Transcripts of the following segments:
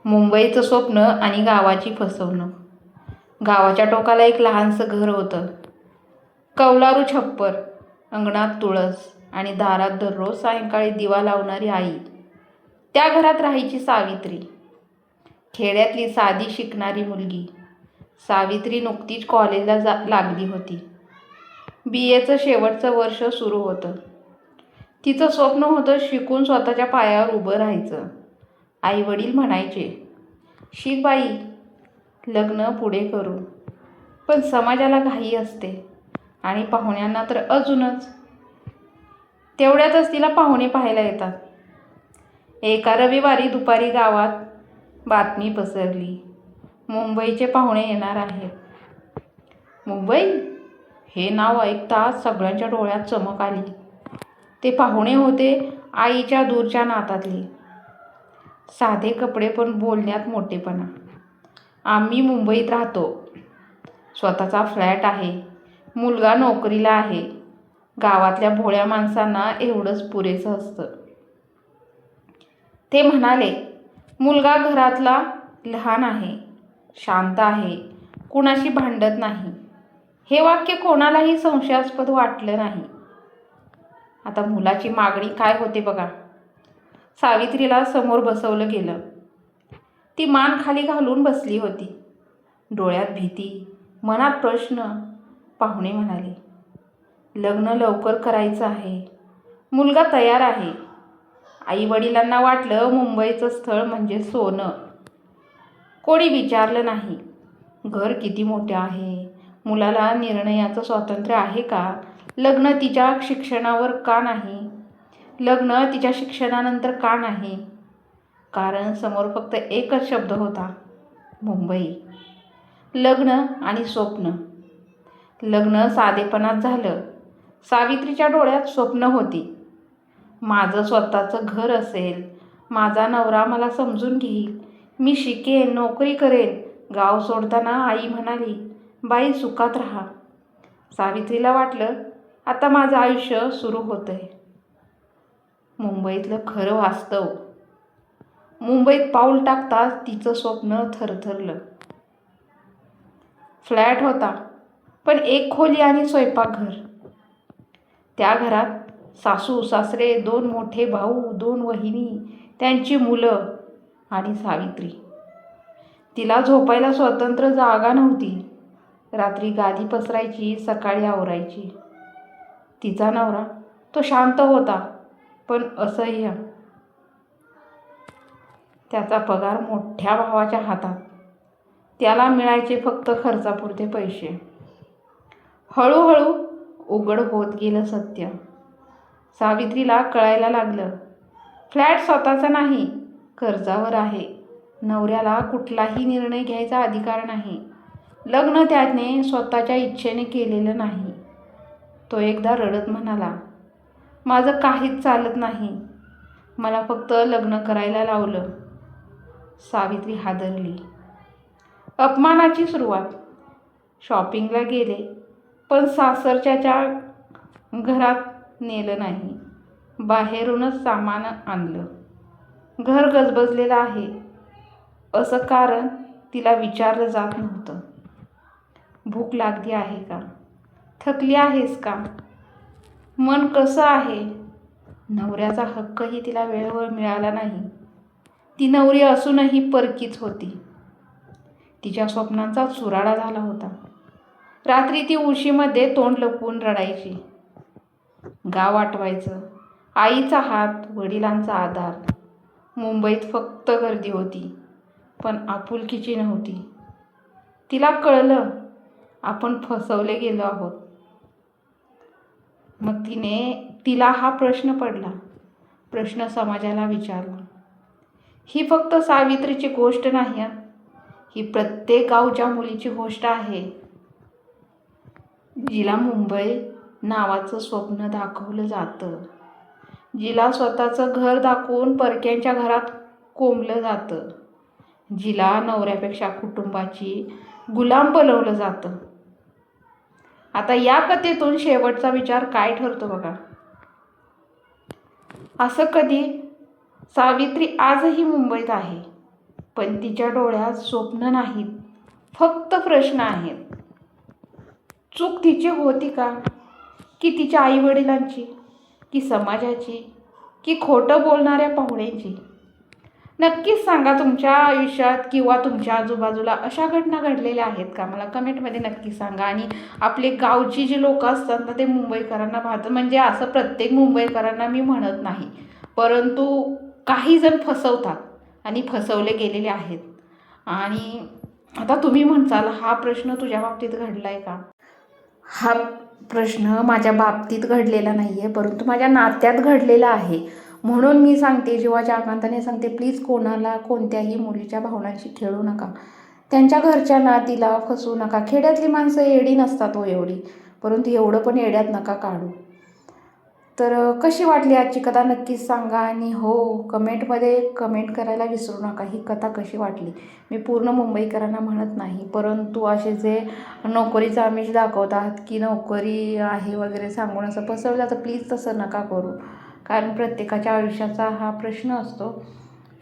मुंबईचं स्वप्न आणि गावाची फसवणूक. गावाच्या टोकाला एक लहानसं घर होतं. कौलारू छप्पर, अंगणात तुळस आणि दारात दररोज सायंकाळी दिवा लावणारी आई. त्या घरात राहायची सावित्री, खेड्यातली साधी शिकणारी मुलगी. सावित्री नुकतीच कॉलेजला लागली होती. BAचं शेवटचं वर्ष सुरू होतं. तिचं स्वप्न होतं शिकून स्वतःच्या पायावर उभं राहायचं. आई वडील म्हणायचे, शिक बाई, लग्न पुढे करू. पण समाजाला घाई असते आणि पाहुण्यांना तर अजूनच. तेवढ्यातच तिला पाहुणे पाहायला येतात. एका रविवारी दुपारी गावात बातमी पसरली, मुंबईचे पाहुणे येणार आहेत. मुंबई हे नाव ऐकताच सगळ्यांच्या डोळ्यात चमक आली. ते पाहुणे होते आईच्या दूरच्या नातातले. साधे कपडे पण बोलण्यात मोठेपणा. आम्ही मुंबईत राहतो, स्वतःचा फ्लॅट आहे, मुलगा नोकरीला आहे. गावातल्या भोळ्या माणसांना एवढंच पुरेसं असतं. ते म्हणाले, मुलगा घरातला लहान आहे, शांत आहे, कुणाशी भांडत नाही. हे वाक्य कोणालाही संशयास्पद वाटलं नाही. आता मुलाची मागणी काय होते बघा. सावित्रीला समोर बसवलं गेलं. ती मान खाली घालून बसली होती. डोळ्यात भीती, मनात प्रश्न. पाहुणे म्हणाले, लग्न लवकर करायचं आहे, मुलगा तयार आहे. आई वडिलांना वाटलं मुंबईचं स्थळ म्हणजे सोनं. कोणी विचारलं नाही, घर किती मोठे आहे, मुलाला निर्णयाचं स्वातंत्र्य आहे का, लग्न तिच्या शिक्षणावर का नाही, लग्न तिच्या शिक्षणानंतर का नाही. कारण समोर फक्त एकच शब्द होता, मुंबई. लग्न आणि स्वप्न. लग्न साधेपणात झालं. सावित्रीच्या डोळ्यात स्वप्न होती. माझं स्वतःचं घर असेल, माझा नवरा मला समजून घेईल, मी शिकेन, नोकरी करेन. गाव सोडताना आई म्हणाली, बाई सुखात राहा. सावित्रीला वाटलं, आता माझं आयुष्य सुरू होतंय. मुंबईतलं खरं वास्तव. मुंबईत पाऊल टाकताच तिचं स्वप्न थरथरलं. फ्लॅट होता, पण एक खोली आणि स्वयंपाकघर. त्या घरात सासू सासरे, 2 मोठे भाऊ, 2 वहिनी, त्यांची मुलं आणि सावित्री. तिला झोपायला स्वतंत्र जागा नव्हती. रात्री गादी पसरायची, सकाळी आवरायची. तिचा नवरा, तो शांत होता पण असह्य. त्याचा पगार मोठ्या भावाच्या हातात. त्याला मिळायचे फक्त खर्चापुरते पैसे. हळूहळू उघड होत गेलं सत्य. सावित्रीला कळायला लागलं, फ्लॅट स्वतःचा नाही, कर्जावर आहे. नवऱ्याला कुठलाही निर्णय घ्यायचा अधिकार नाही. लग्न त्याने स्वतःच्या इच्छेने केलेलं नाही. तो एकदा रडत म्हणाला, माझं काहीच चालत नाही, मला फक्त लग्न करायला लावलं. सावित्री हादरली. अपमानाची सुरुवात. शॉपिंगला गेले, पण सासरच्याच्या घरात नेलं नाही. बाहेरूनच सामान आणलं. घर गजबजलेलं आहे असं कारण तिला विचारलं जात नव्हतं. भूक लागली आहे का, थकली आहेस का, मन कसं आहे. नवऱ्याचा हक्कही तिला वेळेवर मिळाला नाही. ती नवरी असूनही परकीच होती. तिच्या स्वप्नांचा चुराडा झाला होता. रात्री ती उशीमध्ये तोंड लपवून रडायची. गाव आठवायचं, आईचा हात, वडिलांचा आधार. मुंबईत फक्त गर्दी होती, पण आपुलकीची नव्हती. तिला कळलं, आपण फसवले गेलो आहोत. मग तिला हा प्रश्न पडला. प्रश्न समाजाला विचारला. ही फक्त सावित्रीची गोष्ट नाही, ही प्रत्येक गावच्या मुलीची गोष्ट आहे, जिला मुंबई नावाचं स्वप्न दाखवलं जातं, जिला स्वतःचं घर दाखवून परक्यांच्या घरात कोंबलं जातं, जिला नवऱ्यापेक्षा कुटुंबाची गुलाम बनवलं जातं. आता या कथेतून शेवटचा विचार काय ठरतो बघा. असं कधी सावित्री आजही मुंबईत आहे, पण तिच्या डोळ्यात स्वप्न नाहीत, फक्त प्रश्न आहेत. चूक तिची होती का, की तिच्या आईवडिलांची, की समाजाची, की खोटं बोलणाऱ्या पाहुण्यांची? नक्कीच सांगा, तुमच्या आयुष्यात किंवा तुमच्या आजूबाजूला अशा घटना घडलेल्या आहेत का? मला कमेंटमध्ये नक्की सांगा. आणि आपले गावची जी लोकं असतात ना, ते मुंबईकरांना भाळतात. म्हणजे असं प्रत्येक मुंबईकरांना मी म्हणत नाही, परंतु काही जण फसवतात आणि फसवले गेलेले आहेत. आणि आता तुम्ही म्हणसाल, हा प्रश्न तुझ्या बाबतीत घडला आहे का? हा प्रश्न माझ्या बाबतीत घडलेला नाही आहे, परंतु माझ्या नात्यात घडलेला आहे. म्हणून मी सांगते, जीवाच्या आकांताने सांगते, प्लीज कोणाला कोणत्याही मुलीच्या भावनांशी खेळू नका. त्यांच्या घरच्या नातीला फसवू नका. खेड्यातली माणसं येडी नसतात हो एवढी, परंतु एवढं पण येड्यात नका काढू. तर कशी वाटली आजची कथा नक्कीच सांगा. आणि हो, कमेंटमध्ये कमेंट करायला विसरू नका, ही कथा कशी वाटली. मी पूर्ण मुंबईकरांना म्हणत नाही, परंतु असे जे नोकरीचं आमिष दाखवतात, की नोकरी आहे वगैरे सांगून असं फसवलं जातं, प्लीज तसं नका करू. कारण प्रत्येकाच्या आयुष्याचा हा प्रश्न असतो.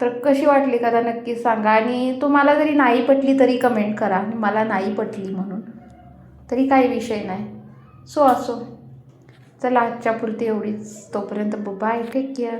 तर कशी वाटली कथा नक्कीच सांगा. आणि तुम्हाला जरी नाही पटली तरी कमेंट करा, मला नाही पटली म्हणून, तरी काही विषय नाही. असो. चला, आजच्यापुरती एवढीच. तोपर्यंत बाय, टेक केअर.